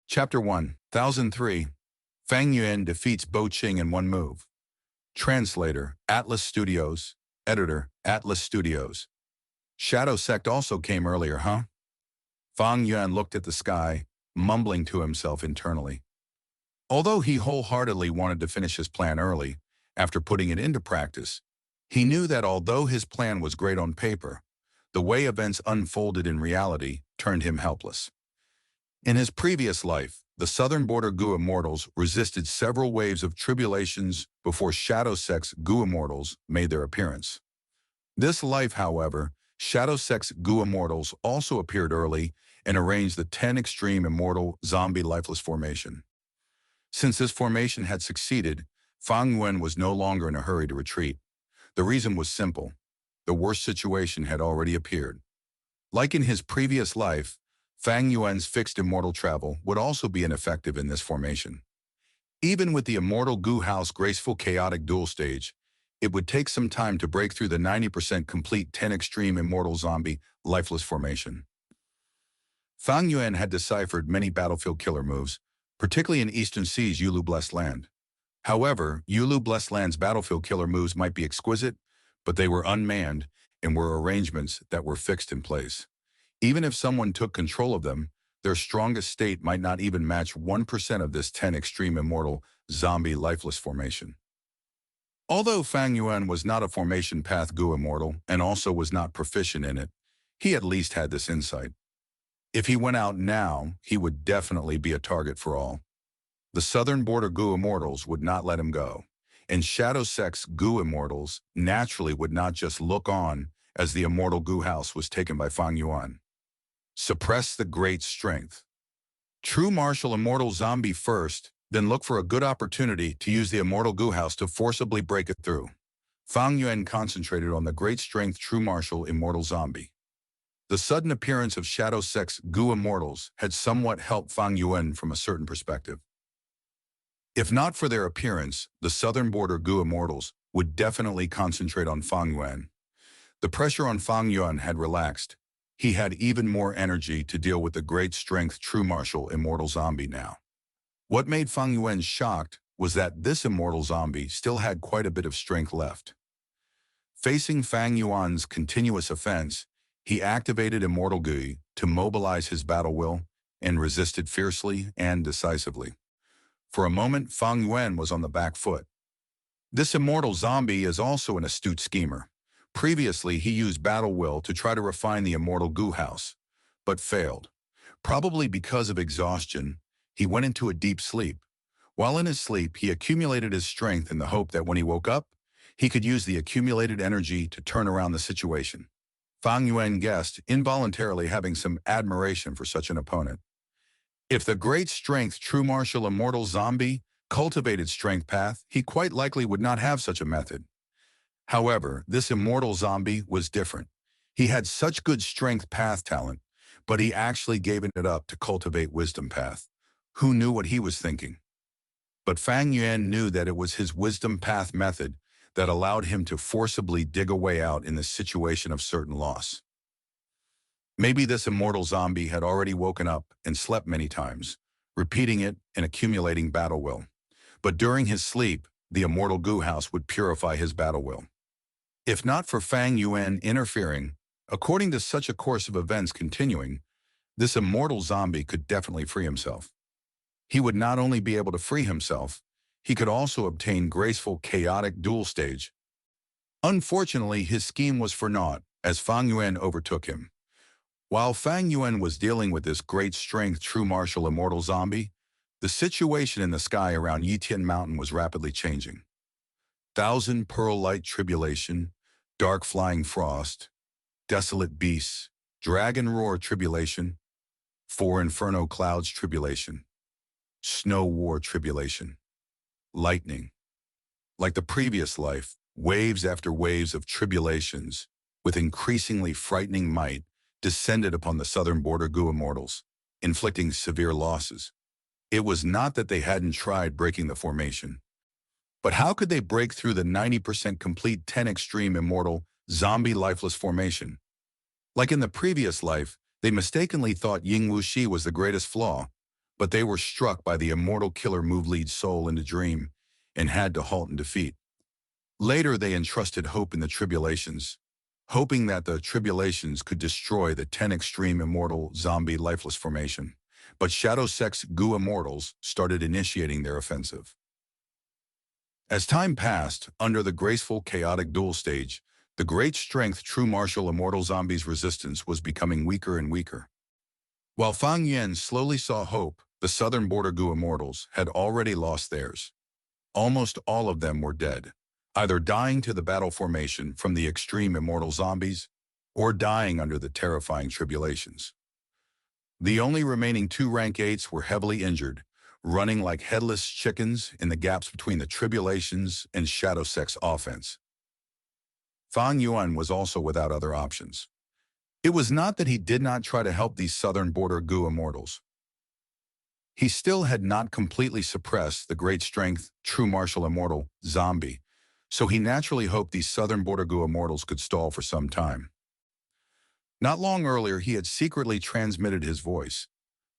Chapter 1, 1003. Fang Yuan defeats Bo Qing in one move. Translator, Atlas Studios. Editor, Atlas Studios. Shadow Sect also came earlier, huh? Fang Yuan looked at the sky, mumbling to himself internally. Although he wholeheartedly wanted to finish his plan early, after putting it into practice, he knew that although his plan was great on paper, the way events unfolded in reality turned him helpless. In his previous life, the southern border Gu immortals resisted several waves of tribulations before Shadow Sect's Gu immortals made their appearance. This life, however, Shadow Sect's Gu immortals also appeared early and arranged the 10 extreme immortal zombie lifeless formation. Since this formation had succeeded, Fang Yuan was no longer in a hurry to retreat. The reason was simple. The worst situation had already appeared. Like in his previous life, Fang Yuan's fixed immortal travel would also be ineffective in this formation. Even with the immortal Gu House graceful chaotic dual stage, it would take some time to break through the 90% complete 10 extreme immortal zombie lifeless formation. Fang Yuan had deciphered many battlefield killer moves, particularly in Eastern Sea's Yulu Blessed Land. However, Yulu Blessed Land's battlefield killer moves might be exquisite, but they were unmanned and were arrangements that were fixed in place. Even if someone took control of them, their strongest state might not even match 1% of this 10 extreme immortal zombie lifeless formation. Although Fang Yuan was not a formation path Gu immortal and also was not proficient in it, he at least had this insight. If he went out now, he would definitely be a target for all. The southern border Gu immortals would not let him go, and Shadow Sect's Gu immortals naturally would not just look on as the immortal Gu house was taken by Fang Yuan. Suppress the great strength. True martial immortal zombie first, then look for a good opportunity to use the immortal Gu house to forcibly break it through. Fang Yuan concentrated on the great strength true martial immortal zombie. The sudden appearance of Shadow Sect's Gu immortals had somewhat helped Fang Yuan from a certain perspective. If not for their appearance, the southern border Gu immortals would definitely concentrate on Fang Yuan. The pressure on Fang Yuan had relaxed. He had even more energy to deal with the great strength true martial immortal zombie now. What made Fang Yuan shocked was that this immortal zombie still had quite a bit of strength left. Facing Fang Yuan's continuous offense, he activated Immortal Gui to mobilize his battle will and resisted fiercely and decisively. For a moment, Fang Yuan was on the back foot. This immortal zombie is also an astute schemer. Previously, he used battle will to try to refine the immortal Gu house, but failed. Probably because of exhaustion, he went into a deep sleep. While in his sleep, he accumulated his strength in the hope that when he woke up, he could use the accumulated energy to turn around the situation. Fang Yuan guessed, involuntarily having some admiration for such an opponent. If the great strength true martial immortal zombie cultivated strength path, he quite likely would not have such a method. However, this immortal zombie was different. He had such good strength path talent, but he actually gave it up to cultivate wisdom path. Who knew what he was thinking? But Fang Yuan knew that it was his wisdom path method that allowed him to forcibly dig a way out in the situation of certain loss. Maybe this immortal zombie had already woken up and slept many times, repeating it and accumulating battle will. But during his sleep, the immortal Gu house would purify his battle will. If not for Fang Yuan interfering, according to such a course of events continuing, this immortal zombie could definitely free himself. He would not only be able to free himself, he could also obtain graceful chaotic dual stage. Unfortunately, his scheme was for naught, as Fang Yuan overtook him. While Fang Yuan was dealing with this great strength true martial immortal zombie, the situation in the sky around Yitian Mountain was rapidly changing. Thousand Pearl Light Tribulation, Dark Flying Frost, Desolate Beasts, Dragon Roar Tribulation, Four Inferno Clouds Tribulation, Snow War Tribulation, Lightning. Like the previous life, waves after waves of tribulations, with increasingly frightening might, descended upon the southern border Gu immortals, inflicting severe losses. It was not that they hadn't tried breaking the formation. But how could they break through the 90% complete 10 extreme immortal zombie lifeless formation? Like in the previous life, they mistakenly thought Ying Wuxi was the greatest flaw, but they were struck by the immortal killer move lead soul into dream and had to halt in defeat. Later, they entrusted hope in the Tribulations, hoping that the Tribulations could destroy the 10 extreme immortal zombie lifeless formation. But Shadow Sect's Goo Immortals started initiating their offensive. As time passed, under the graceful chaotic duel stage, the great strength true martial immortal zombies' resistance was becoming weaker and weaker. While Fang Yuan slowly saw hope, the southern border Goo Immortals had already lost theirs. Almost all of them were dead, either dying to the battle formation from the extreme immortal zombies or dying under the terrifying Tribulations. The only remaining 2 rank 8s were heavily injured, running like headless chickens in the gaps between the Tribulations and Shadow Sect's offense. Fang Yuan was also without other options. It was not that he did not try to help these southern border Goo Immortals. He still had not completely suppressed the great strength, true martial immortal, zombie, so he naturally hoped these southern border Goo Immortals could stall for some time. Not long earlier, he had secretly transmitted his voice,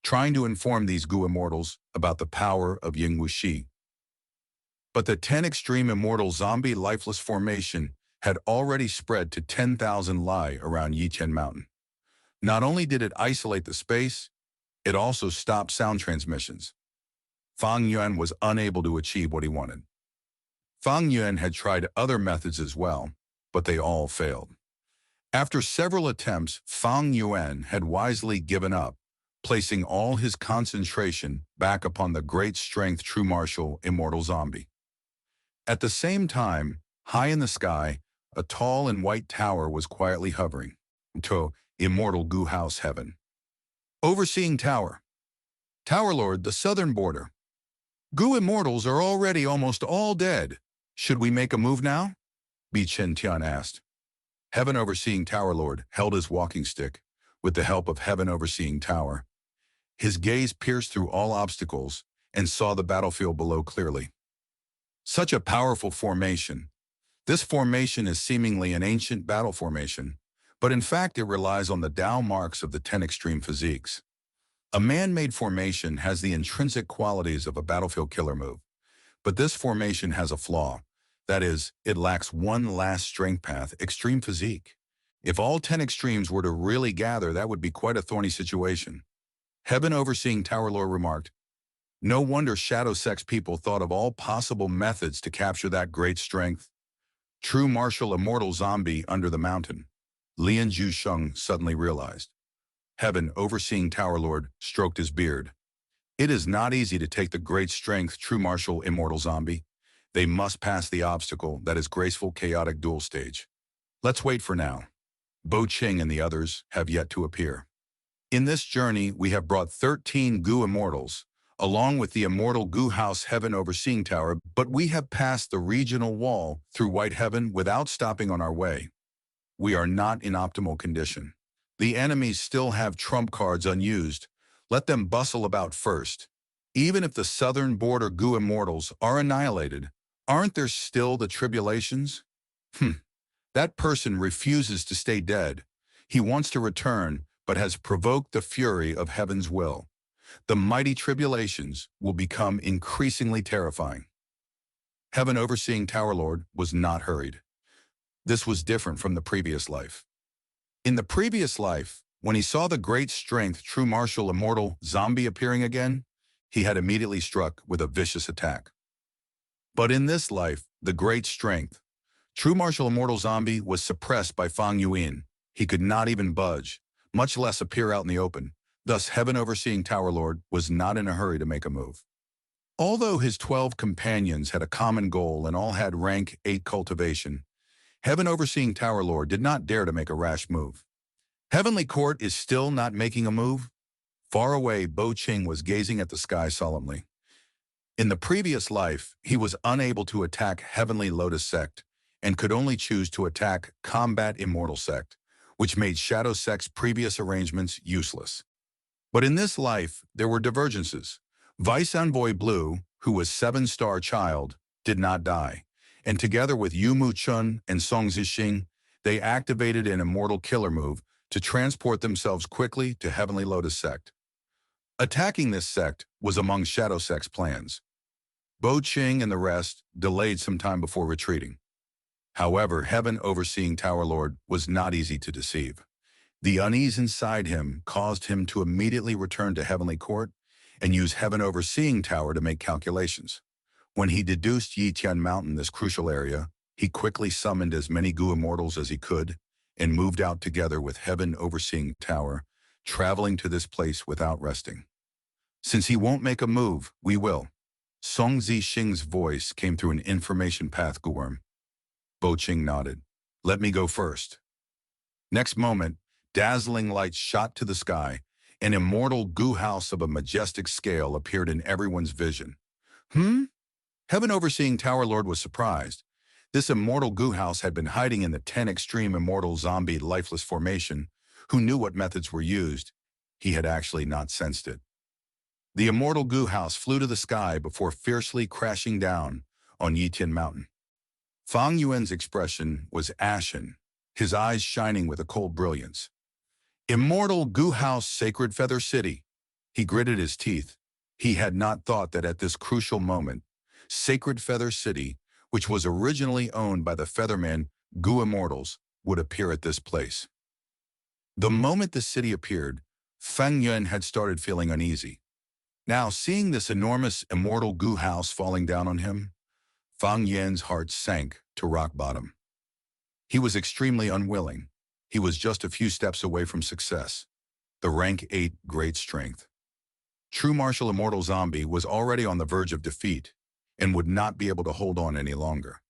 trying to inform these Goo Immortals about the power of Ying Wuxi. But the 10 extreme immortal zombie lifeless formation had already spread to 10,000 li around Yiqian Mountain. Not only did it isolate the space, it also stopped sound transmissions. Fang Yuan was unable to achieve what he wanted. Fang Yuan had tried other methods as well, but they all failed. After several attempts, Fang Yuan had wisely given up, placing all his concentration back upon the great strength true martial immortal zombie. At the same time, high in the sky, a tall and white tower was quietly hovering, to immortal Goo House Heaven. Overseeing Tower. Tower Lord, the southern border. Goo Immortals are already almost all dead. Should we make a move now? Bi Chen Tian asked. Heaven Overseeing Tower Lord held his walking stick with the help of Heaven Overseeing Tower. His gaze pierced through all obstacles and saw the battlefield below clearly. Such a powerful formation. This formation is seemingly an ancient battle formation, but in fact it relies on the Tao marks of the 10 extreme physiques. A man-made formation has the intrinsic qualities of a battlefield killer move, but this formation has a flaw. That is, it lacks one last strength path, extreme physique. If all 10 extremes were to really gather, that would be quite a thorny situation. Heaven Overseeing Tower Lord remarked, no wonder Shadow Sect's people thought of all possible methods to capture that great strength. True martial immortal zombie under the mountain. Lian Zhusheng suddenly realized. Heaven Overseeing Tower Lord stroked his beard. It is not easy to take the great strength true martial immortal zombie. They must pass the obstacle that is graceful chaotic duel stage. Let's wait for now. Bo Qing and the others have yet to appear. In this journey, we have brought 13 Goo Immortals, along with the immortal Goo House Heaven Overseeing Tower, but we have passed the regional wall through White Heaven without stopping on our way. We are not in optimal condition. The enemies still have trump cards unused. Let them bustle about first. Even if the southern border Goo Immortals are annihilated, aren't there still the Tribulations? That person refuses to stay dead. He wants to return, but has provoked the fury of Heaven's will. The mighty Tribulations will become increasingly terrifying. Heaven Overseeing Tower Lord was not hurried. This was different from the previous life. In the previous life, when he saw the great strength true martial immortal zombie appearing again, he had immediately struck with a vicious attack. But in this life, the great strength, true martial immortal zombie was suppressed by Fang Yuan. He could not even budge, much less appear out in the open. Thus, Heaven Overseeing Tower Lord was not in a hurry to make a move. Although his 12 companions had a common goal and all had rank 8 cultivation, Heaven Overseeing Tower Lord did not dare to make a rash move. Heavenly Court is still not making a move? Far away, Bo Qing was gazing at the sky solemnly. In the previous life, he was unable to attack Heavenly Lotus Sect and could only choose to attack Combat Immortal Sect, which made Shadow Sect's previous arrangements useless. But in this life, there were divergences. Vice Envoy Blue, who was 7-star child, did not die, and together with Yu Mu Chun and Song Zixing, they activated an immortal killer move to transport themselves quickly to Heavenly Lotus Sect. Attacking this sect was among Shadow Sect's plans. Qing and the rest delayed some time before retreating. However, Heaven Overseeing Tower Lord was not easy to deceive. The unease inside him caused him to immediately return to Heavenly Court and use Heaven Overseeing Tower to make calculations. When he deduced Yitian Mountain, this crucial area, he quickly summoned as many Gu Immortals as he could and moved out together with Heaven Overseeing Tower, traveling to this place without resting. Since he won't make a move, we will. Song Zixing's voice came through an information path Guworm. Qing nodded. Let me go first. Next moment, dazzling lights shot to the sky. An immortal Gu house of a majestic scale appeared in everyone's vision. Heaven Overseeing Tower Lord was surprised. This immortal Gu house had been hiding in the 10 extreme immortal zombie lifeless formation. Who knew what methods were used? He had actually not sensed it. The immortal Gu house flew to the sky before fiercely crashing down on Yitian Mountain. Fang Yuan's expression was ashen, his eyes shining with a cold brilliance. Immortal Gu House, Sacred Feather City. He gritted his teeth. He had not thought that at this crucial moment, Sacred Feather City, which was originally owned by the Featherman Gu Immortals, would appear at this place. The moment the city appeared, Fang Yuan had started feeling uneasy. Now, seeing this enormous immortal Gu house falling down on him, Fang Yuan's heart sank to rock bottom. He was extremely unwilling. He was just a few steps away from success. The rank 8 great strength. True martial immortal zombie was already on the verge of defeat and would not be able to hold on any longer.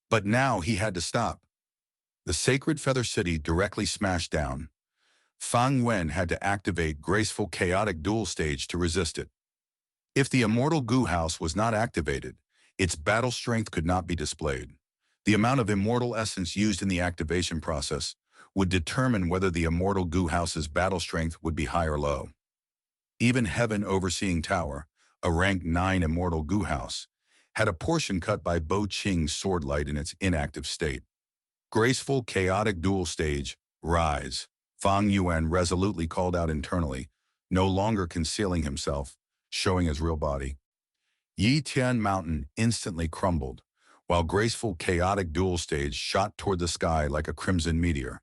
But now he had to stop. The Sacred Feather City directly smashed down. Fang Yuan had to activate graceful chaotic dual stage to resist it. If the immortal Gu house was not activated, its battle strength could not be displayed. The amount of immortal essence used in the activation process would determine whether the immortal Gu house's battle strength would be high or low. Even Heaven Overseeing Tower, a rank 9 immortal Gu house, had a portion cut by Qing's sword light in its inactive state. Graceful chaotic dual stage, rise. Fang Yuan resolutely called out internally, no longer concealing himself, showing his real body. Yitian Mountain instantly crumbled, while graceful chaotic dual stage shot toward the sky like a crimson meteor.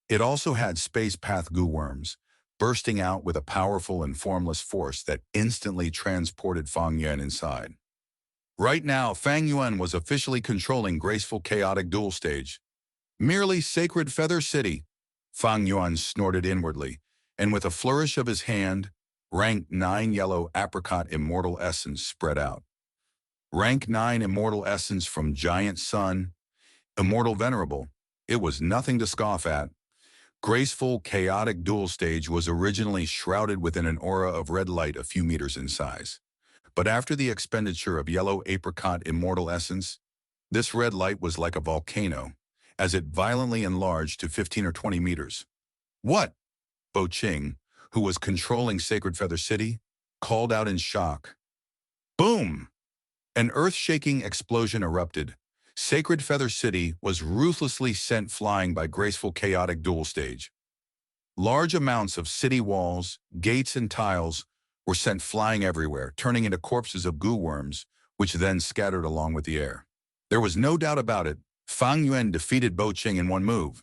It also had space path Gu worms, bursting out with a powerful and formless force that instantly transported Fang Yuan inside. Right now, Fang Yuan was officially controlling graceful chaotic dual stage. Merely Sacred Feather City, Fang Yuan snorted inwardly, and with a flourish of his hand, rank 9 yellow apricot immortal essence spread out. Rank 9 immortal essence from Giant Sun, immortal venerable. It was nothing to scoff at. Graceful chaotic dual stage was originally shrouded within an aura of red light a few meters in size. But after the expenditure of yellow apricot immortal essence, this red light was like a volcano, as it violently enlarged to 15 or 20 meters. What? Qing, who was controlling Sacred Feather City, called out in shock. Boom! An earth-shaking explosion erupted. Sacred Feather City was ruthlessly sent flying by graceful chaotic dual stage. Large amounts of city walls, gates, and tiles were sent flying everywhere, turning into corpses of Gu worms, which then scattered along with the air. There was no doubt about it. Fang Yuan defeated Qing in one move.